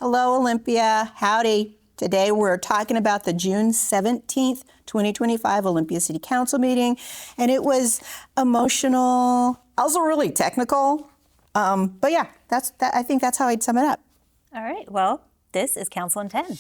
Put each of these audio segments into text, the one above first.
Hello, Olympia. Howdy. Today we're talking about the June 17th, 2025 Olympia City Council meeting. And it was emotional, also really technical. But yeah, I think that's how I'd sum it up. All right. Well, this is Council in 10.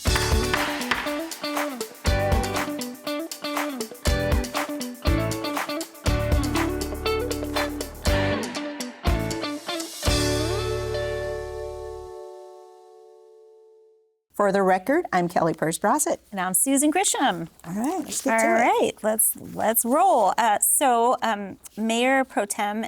For the record, I'm Kellie Purse-Brossett. And I'm Susan Grisham. All right, let's get to it. All right, let's roll. Mayor Pro Tem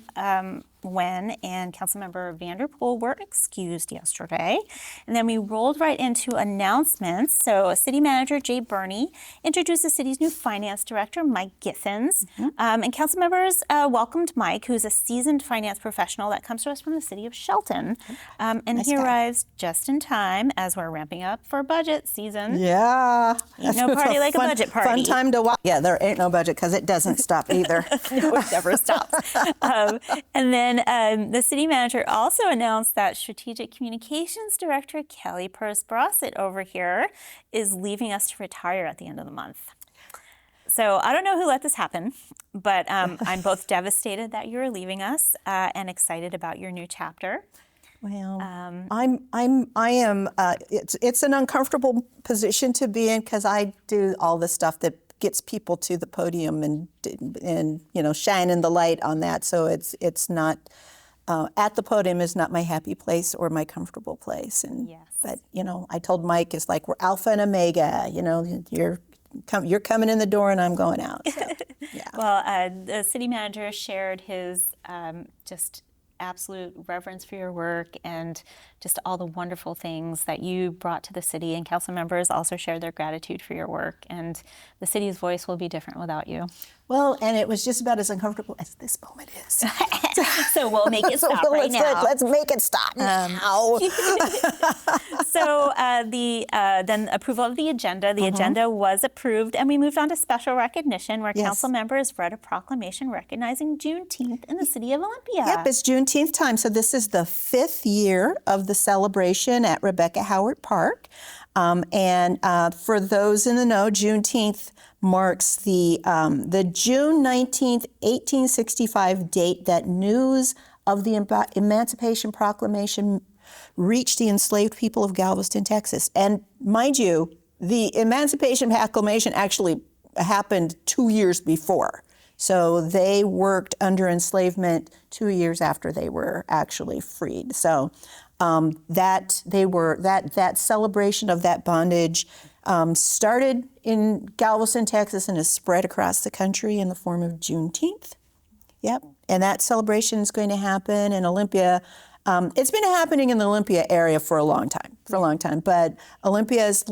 Nguyen and Councilmember Vanderpool were excused yesterday. And then we rolled right into announcements. So City Manager Jay Burney introduced the city's new finance director, Mike Githens. And council members welcomed Mike, who's a seasoned finance professional that comes to us from the city of Shelton. And nice he arrives just in time as we're ramping up for budget season. Yeah. No party like a budget party. Fun time to watch. Yeah, there ain't no budget because it doesn't stop either. No, it never stops. And then the city manager also announced that Strategic Communications Director Kellie Purse-Brossett over here is leaving us to retire at the end of the month. So I don't know who let this happen, but I'm both devastated that you're leaving us and excited about your new chapter. Well, I am. It's an uncomfortable position to be in because I do all the stuff that gets people to the podium and shining the light on that. So it's not at the podium is not my happy place or my comfortable place. And yes. But I told Mike it's like we're alpha and omega. You're coming in the door and I'm going out. So, yeah. Well, the city manager shared his just absolute reverence for your work and just all the wonderful things that you brought to the city, and council members also shared their gratitude for your work, and the city's voice will be different without you. Well, and it was just about as uncomfortable as this moment is. So we'll make it stop now. Let's make it stop now. So then approval of the agenda. The agenda was approved, and we moved on to special recognition, where council members read a proclamation recognizing Juneteenth in the city of Olympia. Yep, it's Juneteenth time. So this is the 5th year of the celebration at Rebecca Howard Park. And for those in the know, Juneteenth marks the June 19th, 1865 date that news of the Emancipation Proclamation reached the enslaved people of Galveston, Texas. And mind you, the Emancipation Proclamation actually happened 2 years before. So they worked under enslavement 2 years after they were actually freed. So that celebration of that bondage started in Galveston, Texas, and has spread across the country in the form of Juneteenth. Yep, and that celebration is going to happen in Olympia. It's been happening in the Olympia area for a long time. But Olympia's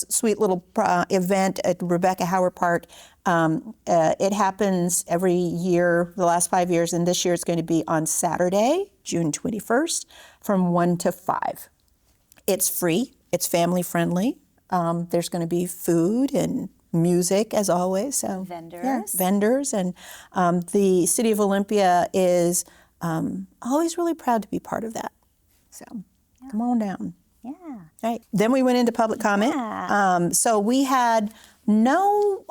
sweet little event at Rebecca Howard Park, it happens every year, the last 5 years, and this year it's going to be on Saturday, June 21st, from 1 to 5. It's free. It's family friendly. There's going to be food and music, as always. So vendors. Yeah, vendors. And the city of Olympia is always really proud to be part of that. So come on down. Yeah. Right. Then we went into public comment. Yeah. So we had no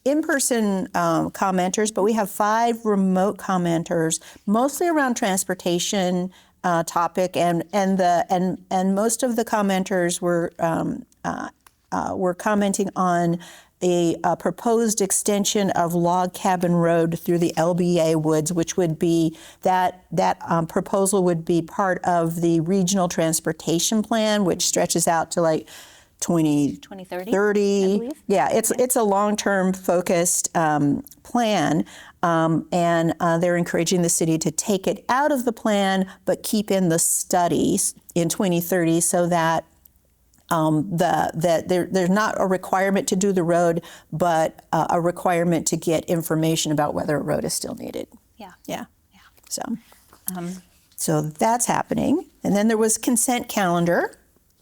in-person commenters, but we have 5 remote commenters, mostly around transportation topic, and most of the commenters were commenting on a proposed extension of Log Cabin Road through the LBA Woods, which would be that proposal would be part of the regional transportation plan, which stretches out to like 2030. I believe. Yeah, it's a long-term focused plan, and they're encouraging the city to take it out of the plan, but keep in the studies in 2030 so that there's not a requirement to do the road, but a requirement to get information about whether a road is still needed. Yeah. So that's happening. And then there was consent calendar.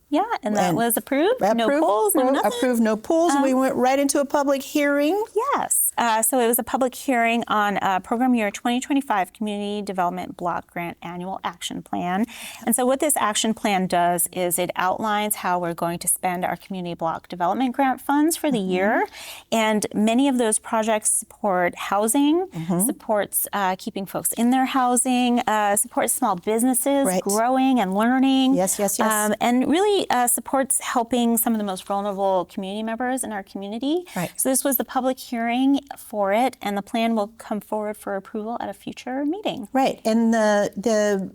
Yeah, and that was approved. No polls, no nothing. Approved, no polls, and we went right into a public hearing. Yes. So it was a public hearing on Program Year 2025 Community Development Block Grant Annual Action Plan. And so what this action plan does is it outlines how we're going to spend our community block development grant funds for the year. And many of those projects support housing, supports keeping folks in their housing, supports small businesses growing and learning. Yes. And really supports helping some of the most vulnerable community members in our community. So this was the public hearing for it, and the plan will come forward for approval at a future meeting. Right, and the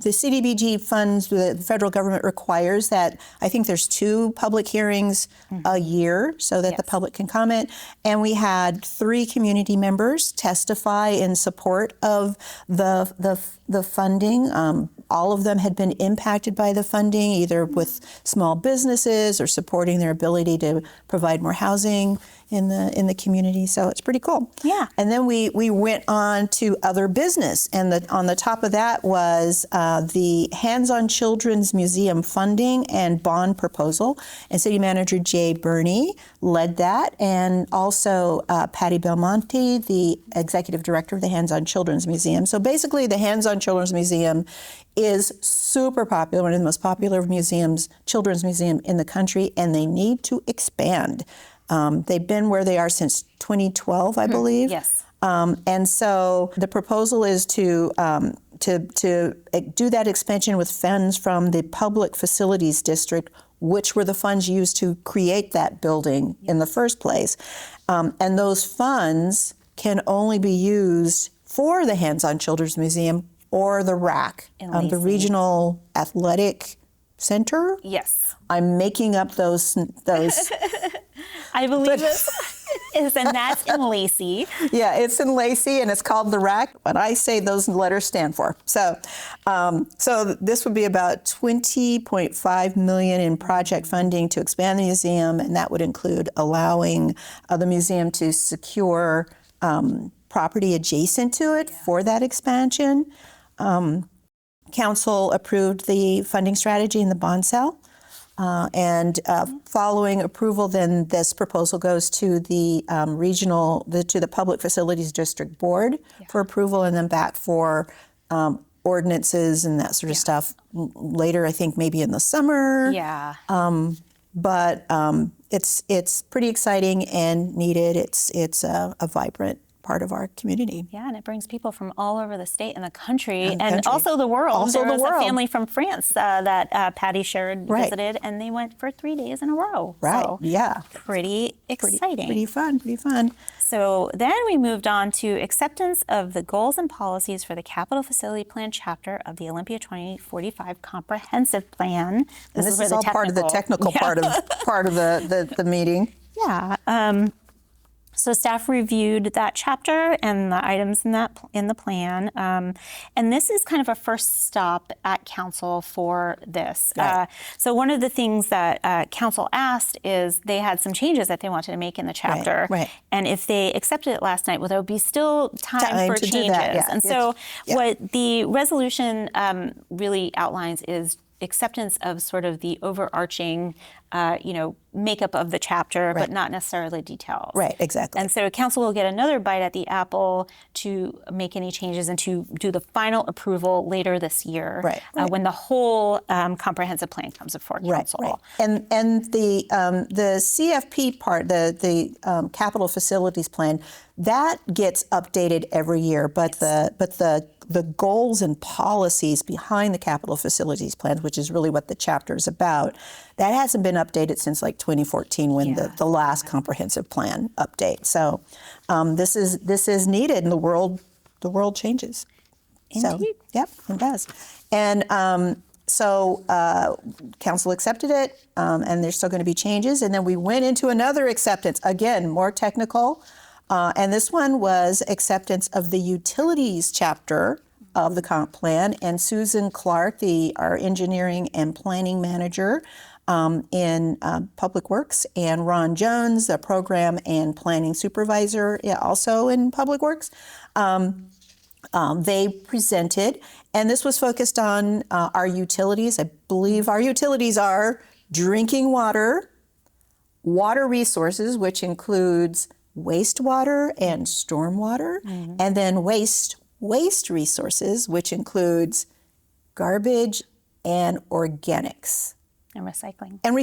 CDBG funds, the federal government requires that, I think there's 2 public hearings a year so that the public can comment. And we had 3 community members testify in support of the funding. All of them had been impacted by the funding, either with small businesses or supporting their ability to provide more housing in the community. So it's pretty cool. Yeah. And then we went on to other business, and on the top of that was the Hands-on Children's Museum funding and bond proposal. And City Manager Jay Burney led that, and also Patty Belmonte, the Executive Director of the Hands-on Children's Museum. So basically, the Hands-on Children's Museum is super popular, one of the most popular museums, children's museum in the country, and they need to expand. They've been where they are since 2012, I believe. Yes. And so the proposal is to do that expansion with funds from the Public Facilities District, which were the funds used to create that building in the first place. And those funds can only be used for the Hands-on Children's Museum or the RAC, the Regional Athletic Center. Yes. I'm making up those. I believe it is, and that's in Lacey. Yeah, it's in Lacey, and it's called the RAC. What I say those letters stand for. So this would be about $20.5 million in project funding to expand the museum, and that would include allowing the museum to secure property adjacent to it for that expansion. Council approved the funding strategy in the bond sale. And following approval, then this proposal goes to the to the Public Facilities District Board for approval, and then back for ordinances and that sort of stuff later, I think maybe in the summer. Yeah. But it's pretty exciting and needed. It's a vibrant part of our community. Yeah, and it brings people from all over the state and the country, and also the world. There was a family from France that Patty Sherrod visited, and they went for 3 days in a row. Right, so pretty exciting. Pretty fun. So then we moved on to acceptance of the goals and policies for the Capital Facility Plan chapter of the Olympia 2045 Comprehensive Plan. This is all part of the technical part of the meeting. Yeah. So staff reviewed that chapter and the items in the plan, and this is kind of a first stop at council for this. Right. So one of the things that council asked is they had some changes that they wanted to make in the chapter, right. And if they accepted it last night, well, there would be still time for to changes. Do that, yeah. And so what the resolution really outlines is acceptance of sort of the overarching, makeup of the chapter, but not necessarily details. Right, exactly. And so council will get another bite at the apple to make any changes and to do the final approval later this year, when the whole comprehensive plan comes before council. Right. And the CFP part, the capital facilities plan, that gets updated every year. But the goals and policies behind the capital facilities plans, which is really what the chapter is about, that hasn't been updated since like 2014 when the last comprehensive plan update. So this is needed, and the world changes. Indeed. So, yep, it does. And so council accepted it, and there's still going to be changes. And then we went into another acceptance, again, more technical. And this one was acceptance of the utilities chapter of the comp plan. And Susan Clark, our engineering and planning manager in Public Works, and Ron Jones, the program and planning supervisor, also in Public Works, they presented. And this was focused on our utilities. I believe our utilities are drinking water, water resources, which includes wastewater and stormwater, and then waste resources, which includes garbage and organics. And recycling. And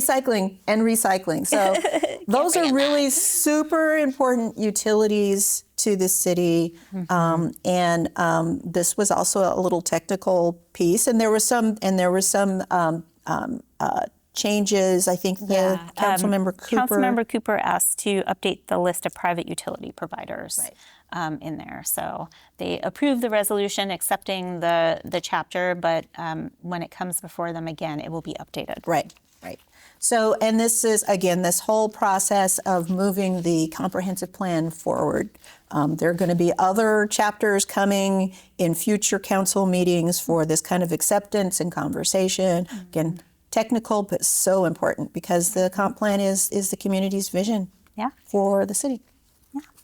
recycling. So those are really super important utilities to the city. This was also a little technical piece, and there was some changes. I think the Councilmember Cooper asked to update the list of private utility providers in there. So they approved the resolution accepting the chapter, but when it comes before them again, it will be updated. Right. So, and this is, again, this whole process of moving the comprehensive plan forward. There are going to be other chapters coming in future council meetings for this kind of acceptance and conversation. Again, technical, but so important because the comp plan is the community's vision for the city.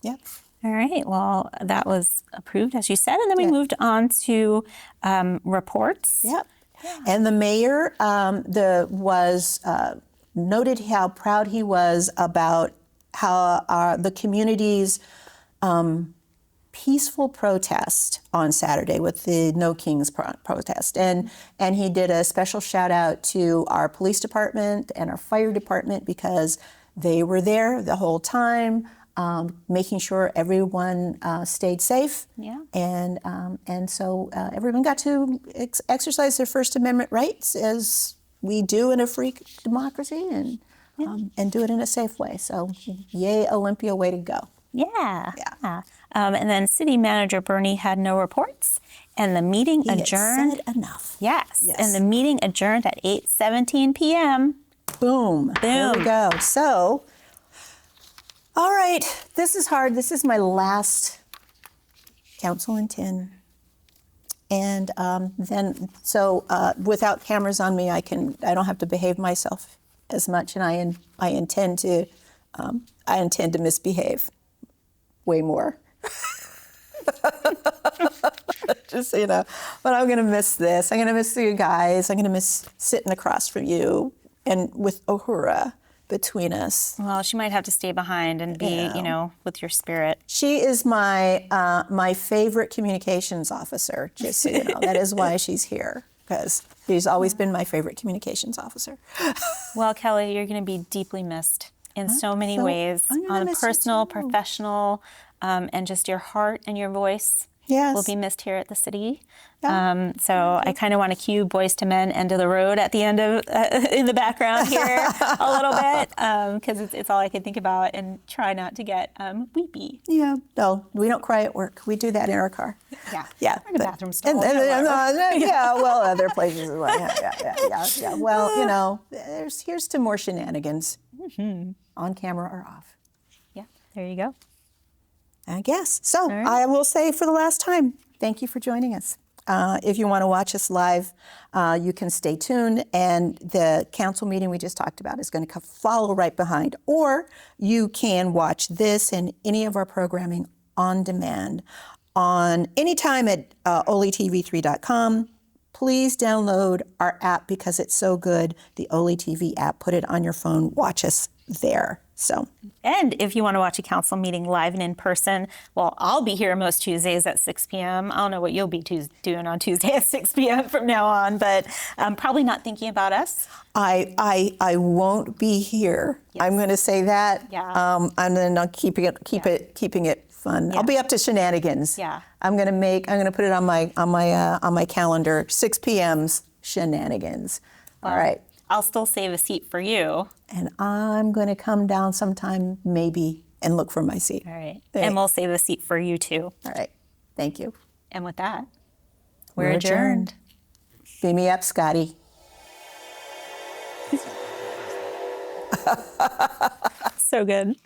Yeah. All right. Well, that was approved, as you said, and then we moved on to reports. Yep. And the mayor noted how proud he was about how the community's peaceful protest on Saturday with the No Kings protest. And he did a special shout out to our police department and our fire department because they were there the whole time, making sure everyone stayed safe. Yeah. And so everyone got to exercise their First Amendment rights as we do in a free democracy and do it in a safe way. So yay, Olympia, way to go. Yeah. And then City Manager Bernie had no reports, and the meeting adjourned. Said enough. Yes. And the meeting adjourned at 8:17 p.m. Boom. There we go. So, all right, this is hard. This is my last council in 10. And without cameras on me, I don't have to behave myself as much, and I intend to misbehave way more. Just so you know, but I'm going to miss this. I'm going to miss you guys. I'm going to miss sitting across from you and with Uhura between us. Well, she might have to stay behind and be, with your spirit. She is my favorite communications officer, just so you know. That is why she's here, because she's always been my favorite communications officer. Well, Kellie, you're going to be deeply missed in so many ways, on a personal, professional, and just your heart and your voice will be missed here at the city. So I kind of want to cue Boys to Men, End of the Road at the end of in the background here a little bit, because it's all I can think about, and try not to get weepy. Yeah, no, we don't cry at work. We do that in our car. Yeah. Or the bathroom stall. Well, other places as well. Yeah. Well, here's to more shenanigans, on camera or off. Yeah, there you go. I guess. So I will say for the last time, thank you for joining us. If you want to watch us live, you can stay tuned, and the council meeting we just talked about is going to follow right behind. Or you can watch this and any of our programming on demand on anytime at olitv3.com. Please download our app because it's so good. The Oli TV app. Put it on your phone. Watch us there. And if you want to watch a council meeting live and in person, well, I'll be here most Tuesdays at 6 p.m. I don't know what you'll be doing on Tuesday at 6 p.m. from now on, but probably not thinking about us. I won't be here. Yes. I'm going to say that. Yeah. I'm going to keeping it fun. Yeah. I'll be up to shenanigans. Yeah. I'm going to put it on my calendar. 6 p.m.'s shenanigans. Well, all right. I'll still save a seat for you. And I'm going to come down sometime, maybe, and look for my seat. All right. And we'll save a seat for you, too. All right. Thank you. And with that, we're adjourned. Beam me up, Scotty. So good.